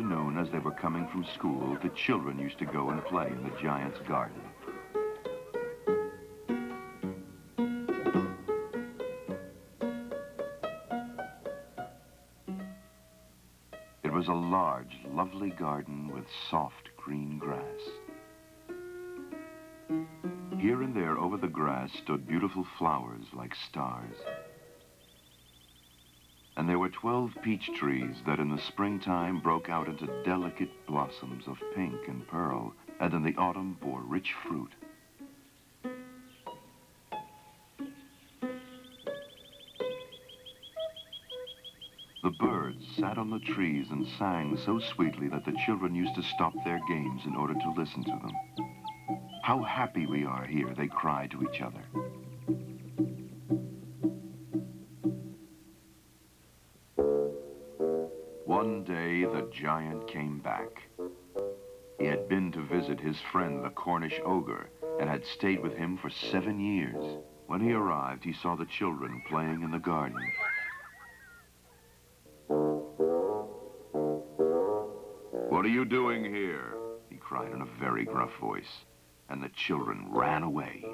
afternoon, as they were coming from school, the children used to go and play in the giant's garden. It was a large, lovely garden with soft green grass. Here and there over the grass stood beautiful flowers like stars. And there were 12 peach trees that in the springtime broke out into delicate blossoms of pink and pearl, and in the autumn bore rich fruit. The birds sat on the trees and sang so sweetly that the children used to stop their games in order to listen to them. "How happy we are here," they cried to each other. One day, the giant came back. He had been to visit his friend, the Cornish ogre, and had stayed with him for 7 years. When he arrived, he saw the children playing in the garden. "What are you doing here?" he cried in a very gruff voice, and the children ran away.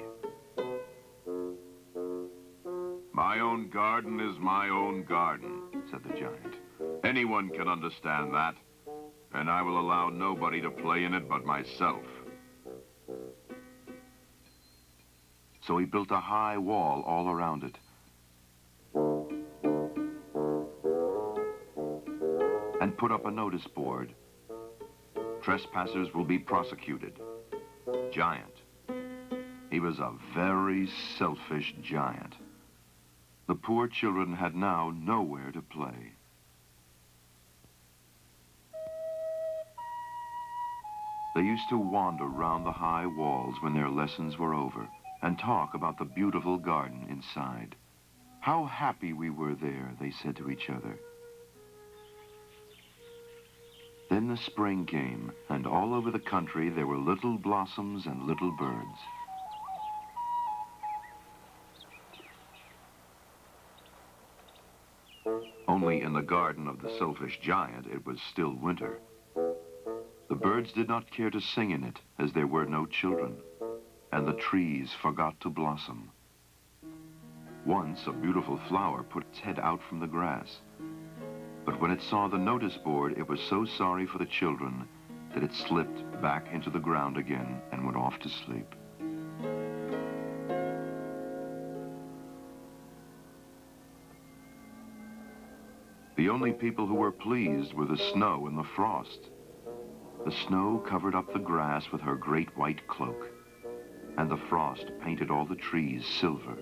"My own garden is my own garden," said the giant. "Anyone can understand that, and I will allow nobody to play in it but myself." So he built a high wall all around it. And put up a notice board. "Trespassers will be prosecuted. Giant." He was a very selfish giant. The poor children had now nowhere to play. They used to wander round the high walls when their lessons were over and talk about the beautiful garden inside. "How happy we were there," they said to each other. Then the spring came, and all over the country there were little blossoms and little birds. Only in the garden of the selfish giant it was still winter. The birds did not care to sing in it, as there were no children, and the trees forgot to blossom. Once a beautiful flower put its head out from the grass, but when it saw the notice board, it was so sorry for the children that it slipped back into the ground again and went off to sleep. The only people who were pleased were the snow and the frost. The snow covered up the grass with her great white cloak, and the frost painted all the trees silver.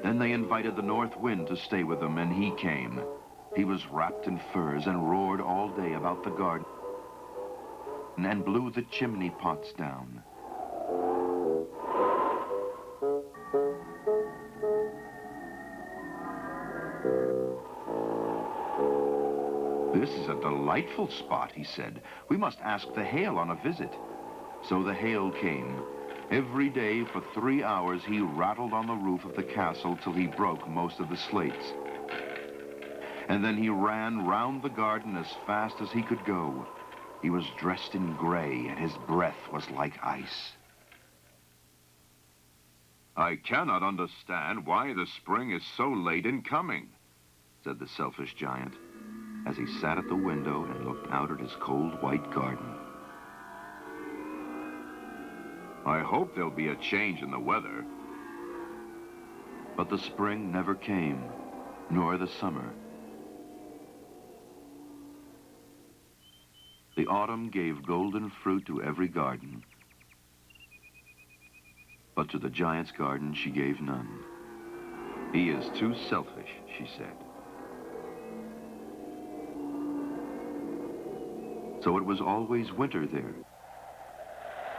Then they invited the north wind to stay with them, and he came. He was wrapped in furs and roared all day about the garden and blew the chimney pots down. "This is a delightful spot," he said. "We must ask the hail on a visit." So the hail came. Every day for 3 hours he rattled on the roof of the castle till he broke most of the slates. And then he ran round the garden as fast as he could go. He was dressed in gray, and his breath was like ice. "I cannot understand why the spring is so late in coming," said the selfish giant, as he sat at the window and looked out at his cold white garden. "I hope there'll be a change in the weather." But the spring never came, nor the summer. The autumn gave golden fruit to every garden, but to the giant's garden she gave none. "He is too selfish," she said. So it was always winter there,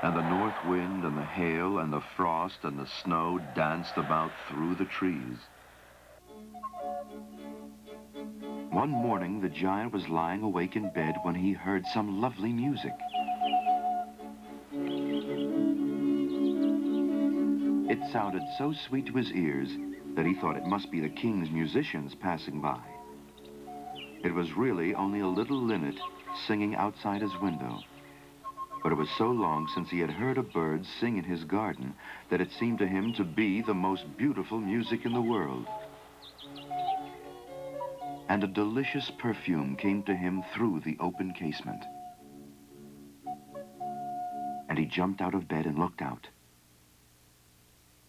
and the north wind and the hail and the frost and the snow danced about through the trees. One morning, the giant was lying awake in bed when he heard some lovely music. It sounded so sweet to his ears that he thought it must be the king's musicians passing by. It was really only a little linnet singing outside his window. But it was so long since he had heard a bird sing in his garden that it seemed to him to be the most beautiful music in the world. And a delicious perfume came to him through the open casement. And he jumped out of bed and looked out.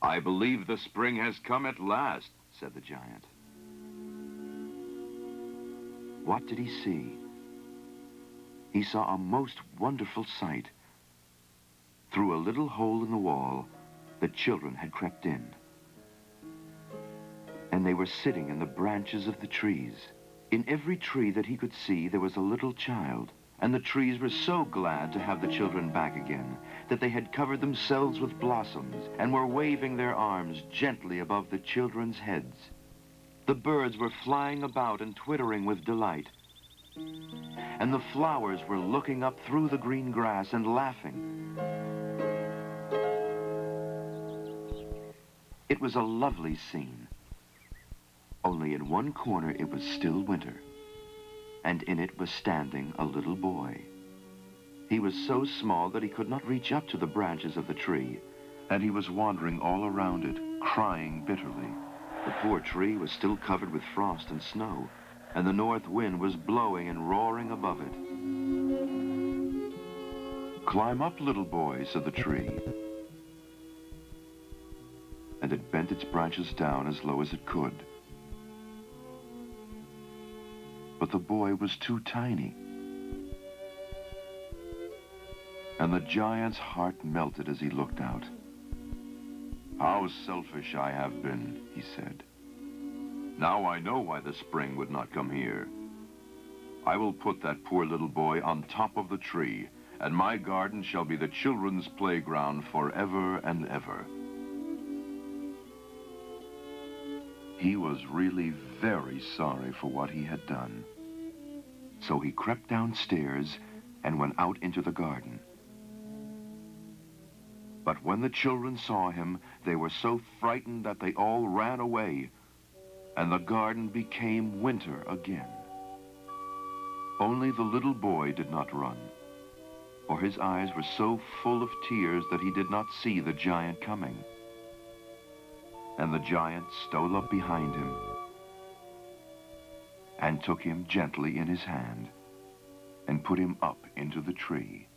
"I believe the spring has come at last," said the giant. What did he see? He saw a most wonderful sight. Through a little hole in the wall, the children had crept in. And they were sitting in the branches of the trees. In every tree that he could see, there was a little child. And the trees were so glad to have the children back again that they had covered themselves with blossoms and were waving their arms gently above the children's heads. The birds were flying about and twittering with delight. And the flowers were looking up through the green grass and laughing. It was a lovely scene. Only in one corner it was still winter, and in it was standing a little boy. He was so small that he could not reach up to the branches of the tree, and he was wandering all around it, crying bitterly. The poor tree was still covered with frost and snow, and the north wind was blowing and roaring above it. "Climb up, little boy," said the tree. And it bent its branches down as low as it could. But the boy was too tiny. And the giant's heart melted as he looked out. "How selfish I have been," he said. "Now I know why the spring would not come here. I will put that poor little boy on top of the tree, and my garden shall be the children's playground forever and ever." He was really very sorry for what he had done. So he crept downstairs and went out into the garden. But when the children saw him, they were so frightened that they all ran away, and the garden became winter again. Only the little boy did not run, for his eyes were so full of tears that he did not see the giant coming. And the giant stole up behind him and took him gently in his hand and put him up into the tree.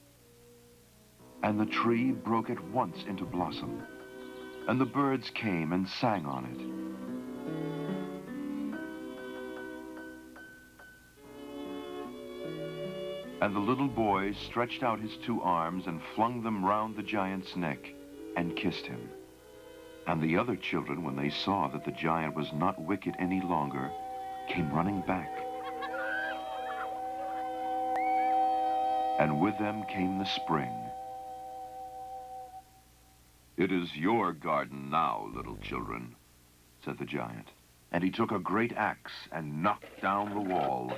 And the tree broke at once into blossom, and the birds came and sang on it. And the little boy stretched out his two arms and flung them round the giant's neck and kissed him. And the other children, when they saw that the giant was not wicked any longer, came running back. And with them came the spring. "It is your garden now, little children," said the giant. And he took a great axe and knocked down the wall.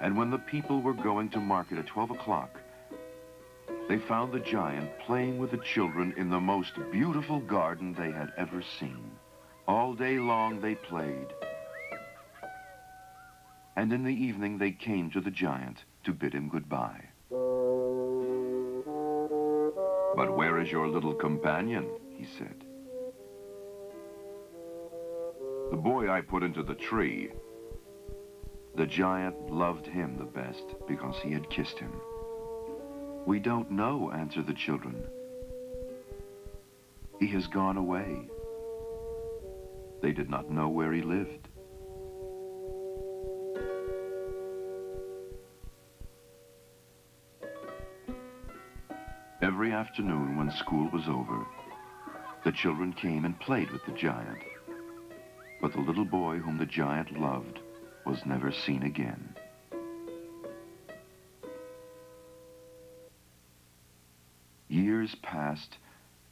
And when the people were going to market at 12 o'clock, they found the giant playing with the children in the most beautiful garden they had ever seen. All day long they played. And in the evening they came to the giant to bid him goodbye. "But where is your little companion?" he said. "The boy I put into the tree." The giant loved him the best because he had kissed him. "We don't know," answered the children. "He has gone away." They did not know where he lived. Every afternoon when school was over, the children came and played with the giant. But the little boy whom the giant loved was never seen again. Years passed,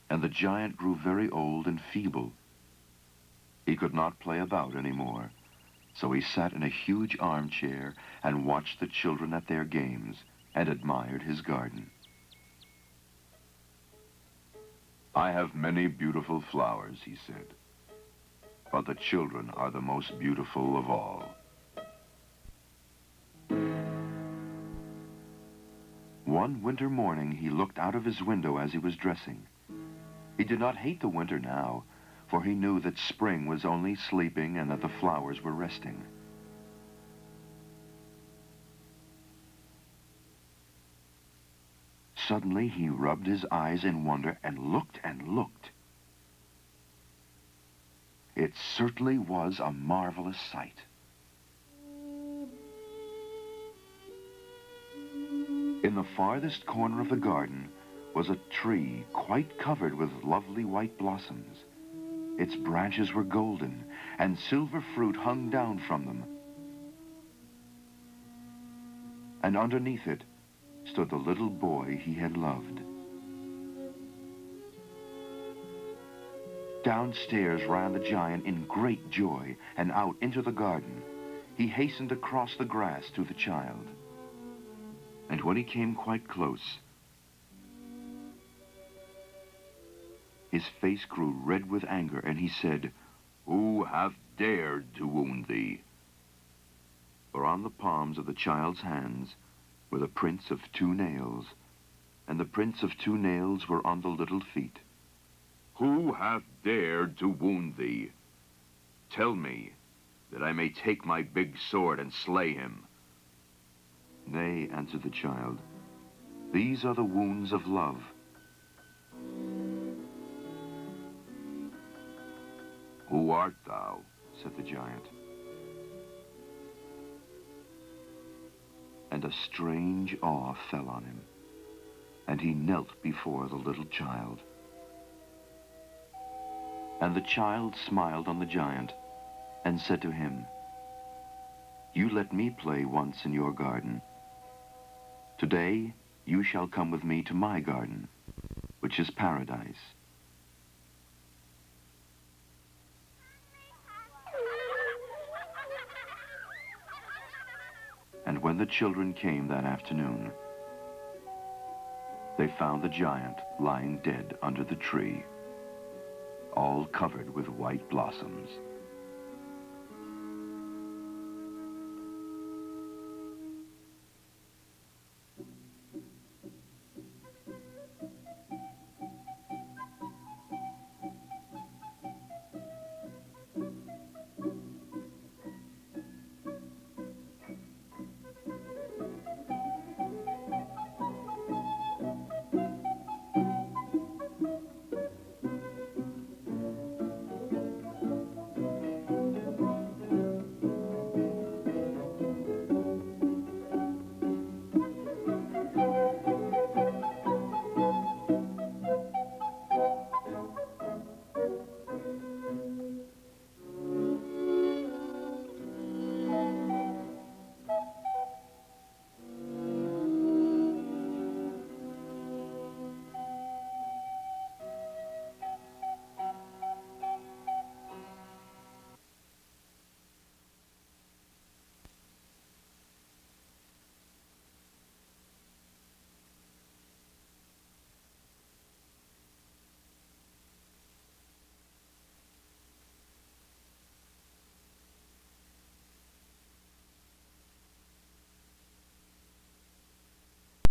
and the giant grew very old and feeble. He could not play about anymore, so he sat in a huge armchair and watched the children at their games and admired his garden. "I have many beautiful flowers," he said. but the children are the most beautiful of all. One winter morning, he looked out of his window as he was dressing. He did not hate the winter now, for he knew that spring was only sleeping and that the flowers were resting. Suddenly, he rubbed his eyes in wonder and looked and looked. It certainly was a marvelous sight. In the farthest corner of the garden was a tree quite covered with lovely white blossoms. Its branches were golden, and silver fruit hung down from them. And underneath it stood the little boy he had loved. Downstairs ran the giant in great joy, and out into the garden. He hastened across the grass to the child. And when he came quite close, his face grew red with anger, and he said, "Who hath dared to wound thee?" For on the palms of the child's hands were the prints of 2 nails, and the prints of 2 nails were on the little feet. "Who hath dared to wound thee? Tell me, that I may take my big sword and slay him." "Nay," answered the child, "these are the wounds of love." "Who art thou?" said the giant. And a strange awe fell on him, and he knelt before the little child. And the child smiled on the giant and said to him, "You let me play once in your garden. Today you shall come with me to my garden, which is paradise." And when the children came that afternoon, they found the giant lying dead under the tree, all covered with white blossoms.